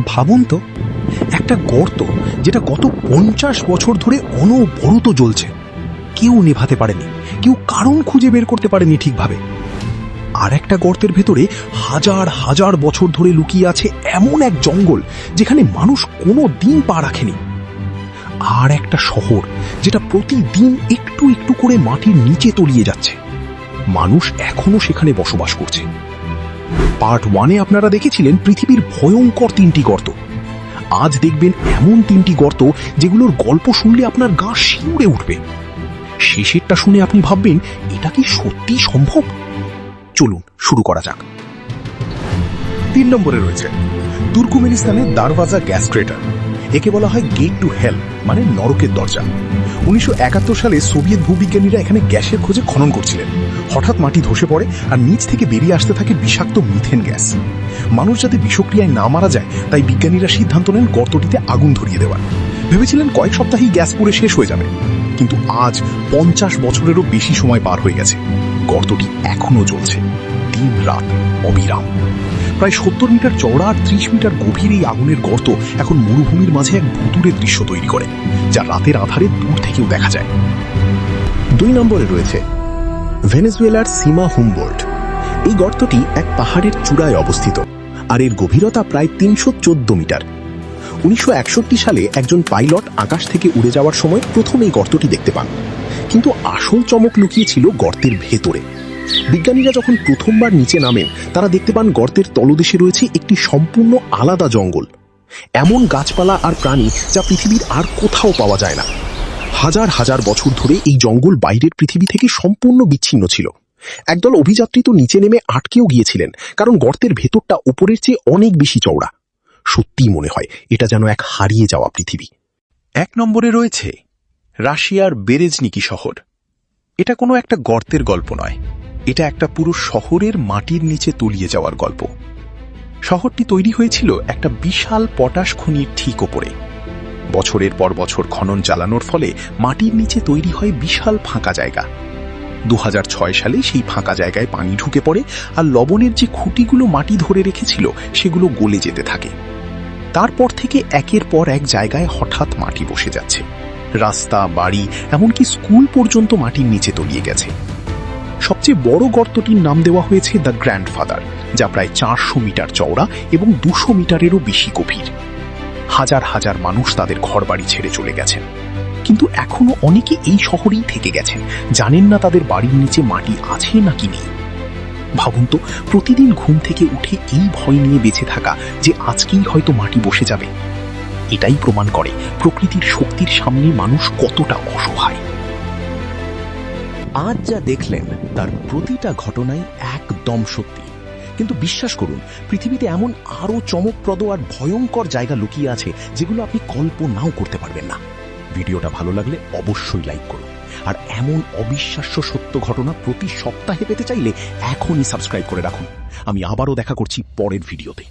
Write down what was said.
ভাবুন তো, একটা গর্ত যেটা গত 50 বছর ধরে অনবরত জ্বলছে, কেউ নেভাতে পারেনি, কেউ কারণ খুঁজে বের করতে পারেনি ঠিকভাবে। আর একটা গর্তের ভেতরে হাজার হাজার বছর ধরে লুকিয়ে আছে এমন এক জঙ্গল যেখানে মানুষ কোনো দিন পা রাখেনি। আর একটা শহর যেটা প্রতিদিন একটু একটু করে মাটির নিচে তলিয়ে যাচ্ছে, মানুষ এখনো সেখানে বসবাস করছে। পার্ট 1-এ আপনারা দেখেছিলেন পৃথিবীর ভয়ঙ্কর 3টি গর্ত। আজ দেখবেন এমন 3টি গর্ত যেগুলোর গল্প শুনলে আপনার গা শিউরে উঠবে। শেষেরটা শুনে আপনি ভাববেন, এটা কি সত্যি সম্ভব? চলুন শুরু করা যাক। 3 নম্বরে রয়েছে তুর্কমেনিস্তানের দারওয়াজা গ্যাস ক্রেটার। একে বলা হয় গেট টু হেল, মানে নরকের দরজা। 1971 সালে সোভিয়েত ভূবিজ্ঞানীরা এখানে গ্যাসের খোঁজে খনন করছিলেন। হঠাৎ মাটি ধসে পড়ে আর নিচ থেকে বেরিয়ে আসতে থাকে বিষাক্ত মিথেন গ্যাস। মানুষ যাতে বিষক্রিয়ায় না মারা যায় তাই বিজ্ঞানীরা সিদ্ধান্ত নেন গর্তটিতে আগুন ধরিয়ে দেওয়ার। ভেবেছিলেন কয়েক সপ্তাহেই গ্যাস পুড়ে শেষ হয়ে যাবে, কিন্তু আজ 50 বছরেরও বেশি সময় পার হয়ে গেছে। গর্তটি এখনো জ্বলছে, দিন রাত অবিরাম। প্রায় 70 মিটার চওড়া আর 30 মিটার গভীর এই আগুনের গর্ত এখন মরুভূমির মাঝে এক ভুতুড়ে দৃশ্য তৈরি করে, যা রাতের আধারে দূর থেকেও দেখা যায়। 2 নম্বরে রয়েছে ভেনেজুয়েলার সীমা হুমবোল্ট। এই গর্তটি এক পাহাড়ের চূড়ায় অবস্থিত আর এর গভীরতা প্রায় 314 মিটার। 1961 সালে একজন পাইলট আকাশ থেকে উড়ে যাওয়ার সময় প্রথম এই গর্তটি দেখতে পান, কিন্তু আসল চমক লুকিয়েছিল গর্তের ভেতরে। বিজ্ঞানীরা যখন প্রথমবার নিচে নামেন, তারা দেখতে পান গর্তের তলদেশে রয়েছে একটি সম্পূর্ণ আলাদা জঙ্গল, এমন গাছপালা আর প্রাণী যা পৃথিবীর আর কোথাও পাওয়া যায় না। হাজার হাজার বছর ধরে এই জঙ্গল বাইরের পৃথিবী থেকে সম্পূর্ণ বিচ্ছিন্ন ছিল। একদল অভিযাত্রী তো নিচে নেমে আটকেও গিয়েছিলেন, কারণ গর্তের ভেতরটা উপরের চেয়ে অনেক বেশি চওড়া। সত্যিই মনে হয় এটা যেন এক হারিয়ে যাওয়া পৃথিবী। 1 নম্বরে রয়েছে রাশিয়ার বেরেজনিকি শহর। এটা কোনো একটা গর্তের গল্প নয়, এটা একটা পুরো শহরের মাটির নিচে তলিয়ে যাওয়ার গল্প। শহরটি তৈরি হয়েছিল একটা বিশাল পটাশ খনির ঠিক ওপরে। বছরের পর বছর খনন চালানোর ফলে মাটির নিচে তৈরি হয় বিশাল ফাঁকা জায়গা। 2006 সালে সেই ফাঁকা জায়গায় পানি ঢুকে পড়ে আর লবণের যে খুঁটিগুলো মাটি ধরে রেখেছিল সেগুলো গলে যেতে থাকে। তারপর থেকে একের পর এক জায়গায় হঠাৎ মাটি বসে যাচ্ছে। রাস্তা, বাড়ি, এমনকি স্কুল পর্যন্ত মাটির নিচে তলিয়ে গেছে। সবচেয়ে বড় গর্তটির নাম দেওয়া হয়েছে দ্য গ্র্যান্ডফাদার, যা প্রায় 400 মিটার চওড়া এবং 200 মিটারেরও বেশি গভীর। হাজার হাজার মানুষ তাদের ঘরবাড়ি ছেড়ে চলে গেছেন, কিন্তু এখনো অনেকে এই শহরেই থেকে গেছেন, জানেন না তাদের বাড়ির নিচে মাটি আছে নাকি নেই। ভাবুন তো, প্রতিদিন ঘুম থেকে উঠে এই ভয় নিয়ে বেঁচে থাকা যে আজকেই হয়তো মাটি বসে যাবে। এটাই প্রমাণ করে প্রকৃতির শক্তির সামনে মানুষ কতটা অসহায়। আজ যা দেখলেন তার প্রতিটা ঘটনাই একদম সত্যি, কিন্তু বিশ্বাস করুন, পৃথিবীতে এমন আরো চমকপ্রদ আর ভয়ঙ্কর জায়গা লুকিয়ে আছে যেগুলো আপনি কল্পনাও করতে পারবেন না। ভিডিওটা ভালো লাগলে অবশ্যই লাইক করুন, আর এমন অবিশ্বাস্য সত্য ঘটনা প্রতি সপ্তাহে পেতে চাইলে এখনই সাবস্ক্রাইব করে রাখুন। আমি আবারও দেখা করছি পরের ভিডিওতে।